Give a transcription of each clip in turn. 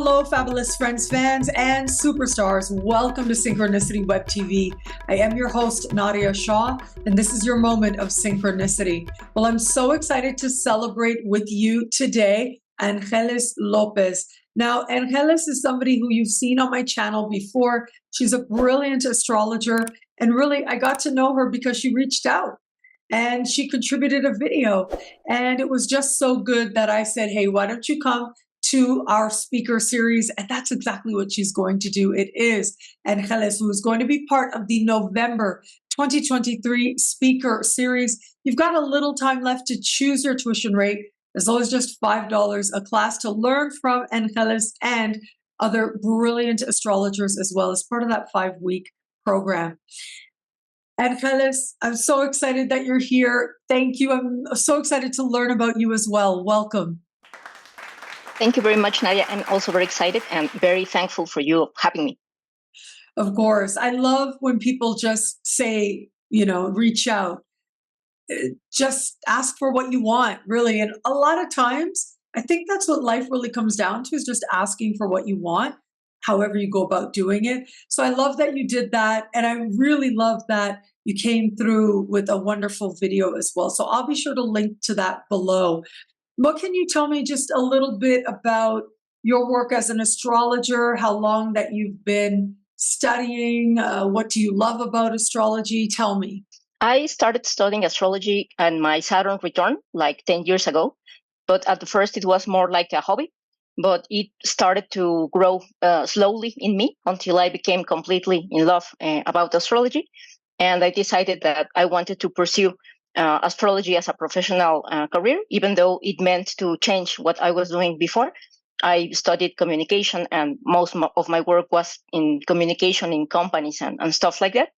hello, fabulous friends, fans, and superstars. Welcome to Synchronicity Web TV. I am your host, Nadiya Shah, and this is your moment of synchronicity. Well, I'm so excited to celebrate with you today, Ángeles López. Now, Ángeles is somebody who you've seen on my channel before. She's a brilliant astrologer, and really, I got to know her because she reached out and she contributed a video, and it was just so good that I said, hey, why don't you come to our speaker series? And that's exactly what she's going to do. It is Ángeles, who is going to be part of the November 2023 speaker series. You've got a little time left to choose your tuition rate, as low as just $5 a class, to learn from Ángeles and other brilliant astrologers as well, as part of that 5-week program. Ángeles, I'm so excited that you're here. Thank you. I'm so excited to learn about you as well. Welcome. Thank you very much, Nadiya. I'm also very excited and very thankful for you having me. Of course. I love when people just say, reach out. Just ask for what you want, really. And a lot of times, I think that's what life really comes down to, is just asking for what you want, however you go about doing it. So I love that you did that. And I really love that you came through with a wonderful video as well. So I'll be sure to link to that below. What can you tell me just a little bit about your work as an astrologer, how long that you've been studying? What do you love about astrology? Tell me. I started studying astrology and my Saturn return like 10 years ago. But at the first, it was more like a hobby. But it started to grow slowly in me until I became completely in love about astrology. And I decided that I wanted to pursue astrology as a professional career, even though it meant to change what I was doing before. I studied communication, and most of my work was in communication in companies and stuff like that.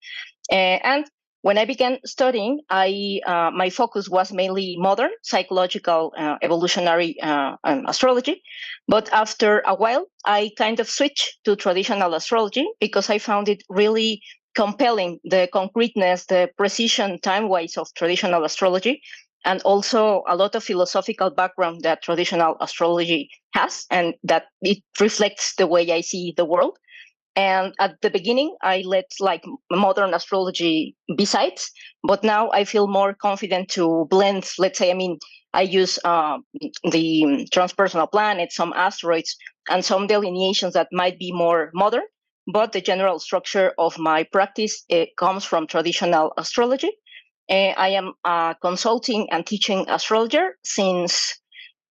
And when I began studying, my focus was mainly modern, psychological, evolutionary astrology. But after a while, I kind of switched to traditional astrology because I found it really compelling, the concreteness, the precision time-wise of traditional astrology, and also a lot of philosophical background that traditional astrology has, and that it reflects the way I see the world. And at the beginning, I let like modern astrology besides, but now I feel more confident to blend, let's say, I use the transpersonal planets, some asteroids, and some delineations that might be more modern. But the general structure of my practice comes from traditional astrology. I am a consulting and teaching astrologer since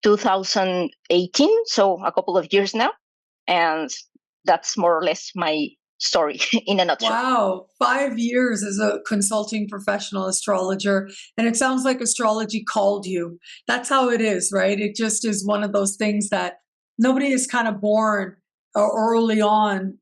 2018, so a couple of years now. And that's more or less my story in a nutshell. Wow, 5 years as a consulting professional astrologer. And it sounds like astrology called you. That's how it is, right? It just is one of those things that nobody is kind of born early on.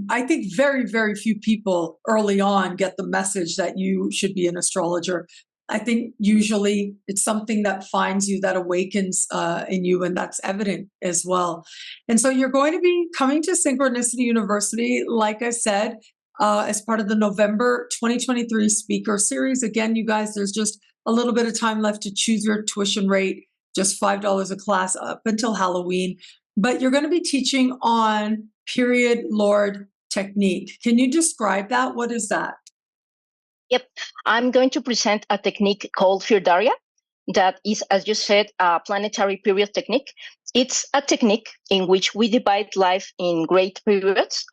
I think very, very few people early on get the message that you should be an astrologer. I think usually it's something that finds you, that awakens in you, and that's evident as well. And so you're going to be coming to Synchronicity University, like I said, as part of the November 2023 speaker series. Again, you guys, there's just a little bit of time left to choose your tuition rate, just $5 a class up until Halloween. But you're going to be teaching on period lord technique. Can you describe that? What is that? Yep. I'm going to present a technique called Firdaria that is, as you said, a planetary period technique. It's a technique in which we divide life in great periods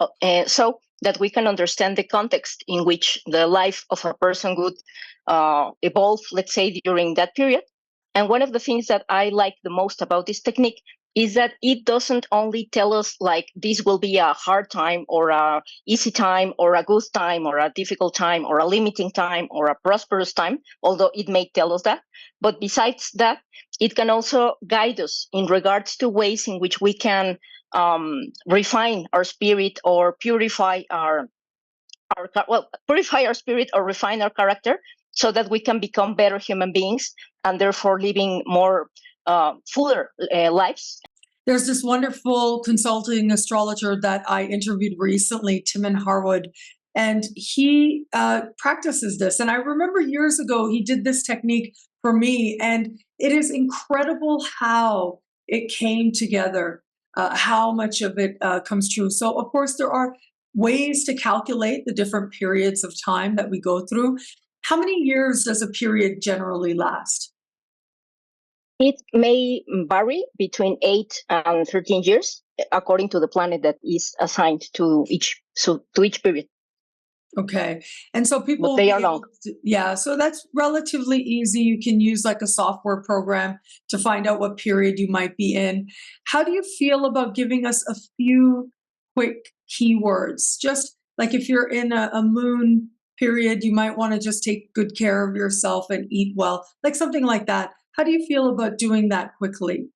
so that we can understand the context in which the life of a person would evolve, let's say, during that period. And one of the things that I like the most about this technique is that it doesn't only tell us like this will be a hard time or a easy time or a good time or a difficult time or a limiting time or a prosperous time, although it may tell us that. But besides that, it can also guide us in regards to ways in which we can refine our spirit or purify our spirit or refine our character so that we can become better human beings and therefore living more fuller lives. There's this wonderful consulting astrologer that I interviewed recently, Timon Harwood, and he practices this. And I remember years ago, he did this technique for me, and it is incredible how it came together. how much of it comes true. So, of course, there are ways to calculate the different periods of time that we go through. How many years does a period generally last? It may vary between 8 and 13 years, according to the planet that is assigned to each period. Okay. And so people But will they be are able long. yeah, so that's relatively easy. You can use like a software program to find out what period you might be in. How do you feel about giving us a few quick keywords? Just like if you're in a moon period, you might want to just take good care of yourself and eat well, like something like that. How do you feel about doing that quickly?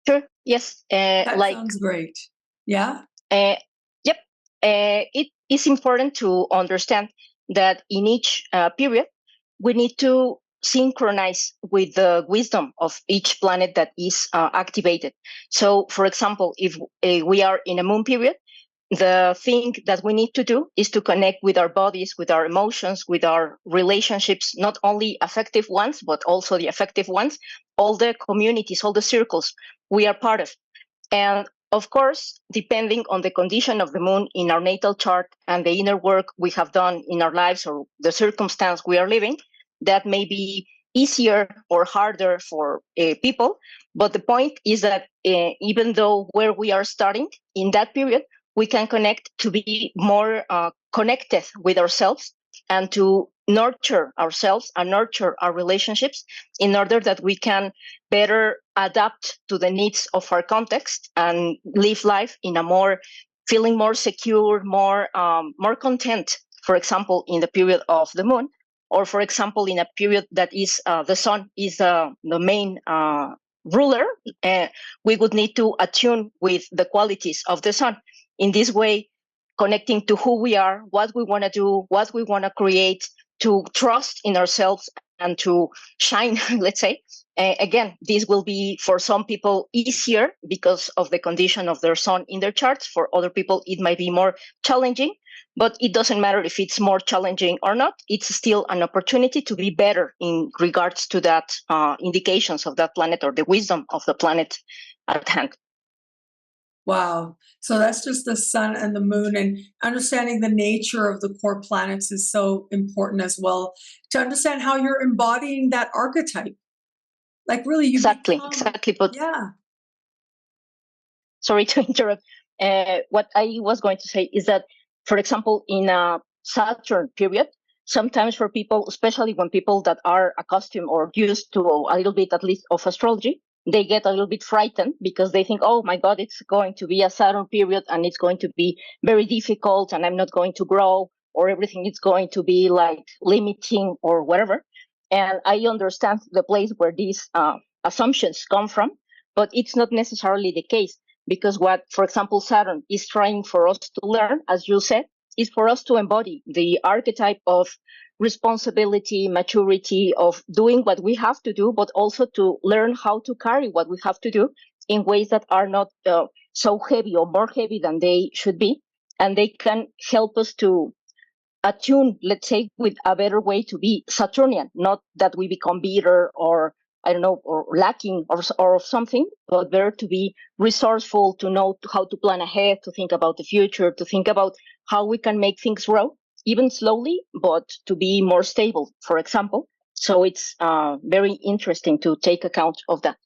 Sure. Yes. That sounds great. Yeah? Yep. It is important to understand that in each period, we need to synchronize with the wisdom of each planet that is activated. So, for example, if we are in a moon period, the thing that we need to do is to connect with our bodies, with our emotions, with our relationships, not only affective ones, but also the affective ones, all the communities, all the circles we are part of. And of course, depending on the condition of the moon in our natal chart and the inner work we have done in our lives or the circumstance we are living, that may be easier or harder for people. But the point is that even though where we are starting in that period, we can connect to be more connected with ourselves and to nurture ourselves and nurture our relationships in order that we can better adapt to the needs of our context and live life in a more feeling more secure, more content. For example, in the period of the moon, or for example, in a period that is the sun is the main ruler, we would need to attune with the qualities of the sun. In this way, connecting to who we are, what we want to do, what we want to create, to trust in ourselves and to shine, let's say. Again, this will be for some people easier because of the condition of their sun in their charts. For other people, it might be more challenging, but it doesn't matter if it's more challenging or not. It's still an opportunity to be better in regards to that indications of that planet or the wisdom of the planet at hand. Wow. So that's just the sun and the moon, and understanding the nature of the core planets is so important as well to understand how you're embodying that archetype. Like really you Exactly. But yeah. sorry to interrupt. What I was going to say is that, for example, in a Saturn period, sometimes for people, especially when people that are accustomed or used to a little bit at least of astrology, they get a little bit frightened because they think, oh my God, it's going to be a Saturn period and it's going to be very difficult and I'm not going to grow or everything is going to be like limiting or whatever. And I understand the place where these assumptions come from, but it's not necessarily the case because what, for example, Saturn is trying for us to learn, as you said, is for us to embody the archetype of responsibility, maturity, of doing what we have to do, but also to learn how to carry what we have to do in ways that are not so heavy or more heavy than they should be. And they can help us to attune, let's say, with a better way to be Saturnian, not that we become bitter or I don't know, or lacking or something, but better to be resourceful, to know how to plan ahead, to think about the future, to think about how we can make things grow, even slowly, but to be more stable, for example. So it's very interesting to take account of that.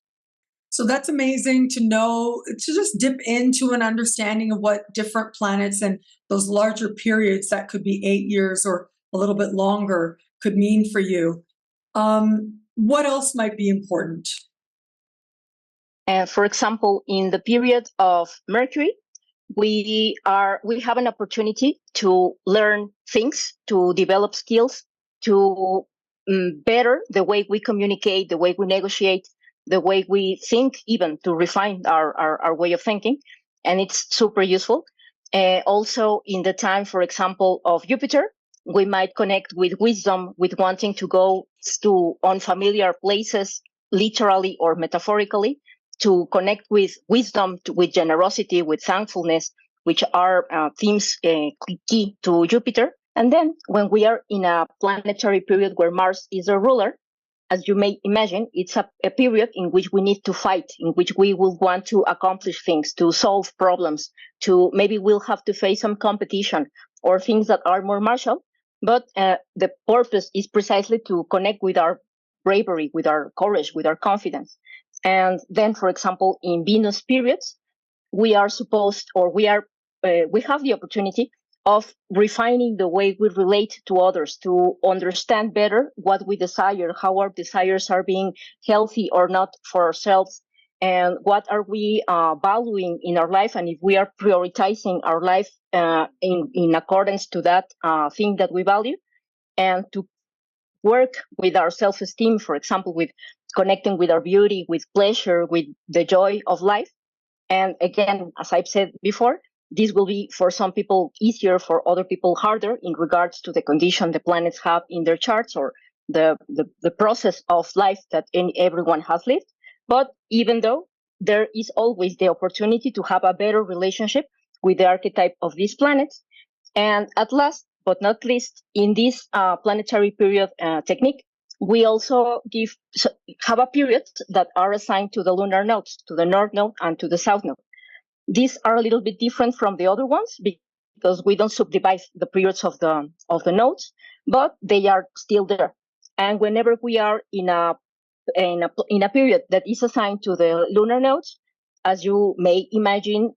So that's amazing to know, to just dip into an understanding of what different planets and those larger periods that could be 8 years or a little bit longer could mean for you. What else might be important? For example, in the period of Mercury, we have an opportunity to learn things, to develop skills, to better the way we communicate, the way we negotiate, the way we think, even to refine our way of thinking. And it's super useful. Also, in the time, for example, of Jupiter, we might connect with wisdom, with wanting to go to unfamiliar places, literally or metaphorically, to connect with wisdom, with generosity, with thankfulness, which are themes key to Jupiter. And then when we are in a planetary period where Mars is a ruler, as you may imagine, it's a period in which we need to fight, in which we will want to accomplish things, to solve problems, to maybe we'll have to face some competition or things that are more martial. But the purpose is precisely to connect with our bravery, with our courage, with our confidence. And then, for example, in Venus periods, we are supposed, or we have the opportunity of refining the way we relate to others, to understand better what we desire, how our desires are being healthy or not for ourselves, and what are we valuing in our life, and if we are prioritizing our life in accordance to that thing that we value, and to work with our self-esteem, for example, with connecting with our beauty, with pleasure, with the joy of life. And again, as I've said before, this will be for some people easier, for other people harder in regards to the condition the planets have in their charts, or the process of life that everyone has lived. But even though there is always the opportunity to have a better relationship with the archetype of these planets. And at last, but not least, in this planetary period technique, we also have a period that are assigned to the lunar nodes, to the north node and to the south node. These are a little bit different from the other ones because we don't subdivide the periods of the nodes, but they are still there. And whenever we are in a period that is assigned to the lunar nodes, as you may imagine,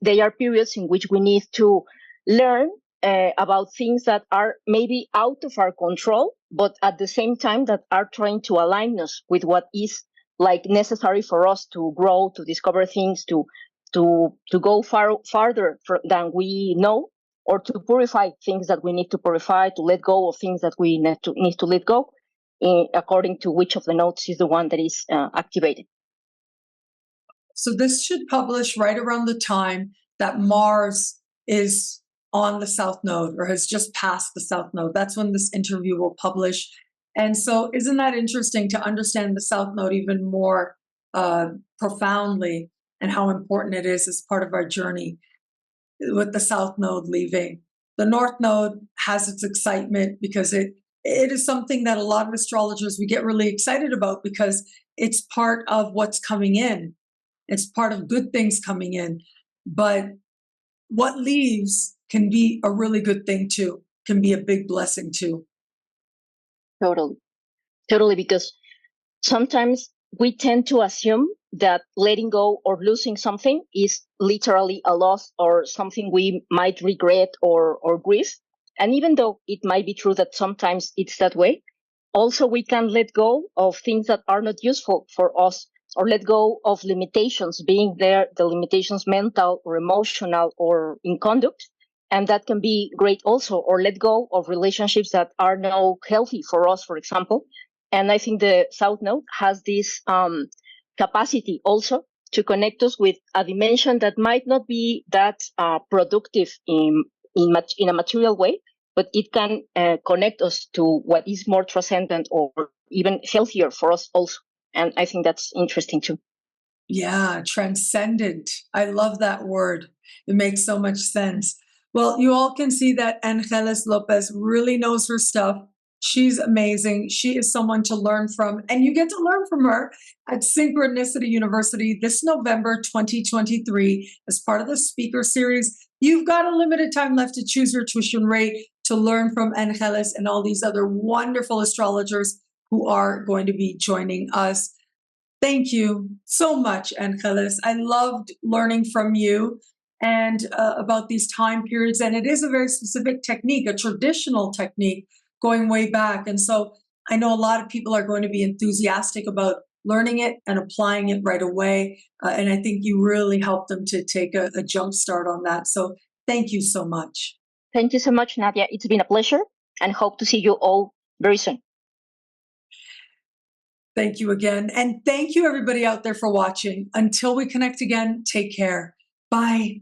they are periods in which we need to learn about things that are maybe out of our control, but at the same time that are trying to align us with what is like necessary for us to grow, to discover things, to go farther than we know, or to purify things that we need to purify, to let go of things that we need to let go, according to which of the nodes is the one that is activated. So this should publish right around the time that Mars is on the South Node or has just passed the South Node. That's when this interview will publish. And so isn't that interesting to understand the South Node even more profoundly, and how important it is as part of our journey with the South Node leaving. The North Node has its excitement because it is something that a lot of astrologers, we get really excited about because it's part of what's coming in. It's part of good things coming in. But what leaves can be a really good thing too, can be a big blessing too. Totally, because sometimes we tend to assume that letting go or losing something is literally a loss or something we might regret or grieve. And even though it might be true that sometimes it's that way, also we can let go of things that are not useful for us, or let go of limitations being there, the limitations mental or emotional or in conduct. And that can be great also, or let go of relationships that are not healthy for us, for example. And I think the South Node has this capacity also to connect us with a dimension that might not be that productive in a material way, but it can connect us to what is more transcendent or even healthier for us also. And I think that's interesting too. Yeah, transcendent. I love that word. It makes so much sense. Well, you all can see that Ángeles López really knows her stuff. She's amazing. She is someone to learn from, and you get to learn from her at Synchronicity University this November 2023 as part of the speaker series. You've got a limited time left to choose your tuition rate to learn from Ángeles and all these other wonderful astrologers who are going to be joining us. Thank you so much, Ángeles. I loved learning from you and about these time periods. And it is a very specific technique, a traditional technique going way back. And so I know a lot of people are going to be enthusiastic about learning it and applying it right away. And I think you really helped them to take a jump start on that. So thank you so much. Thank you so much, Nadiya. It's been a pleasure, and hope to see you all very soon. Thank you again. And thank you everybody out there for watching. Until we connect again, take care. Bye.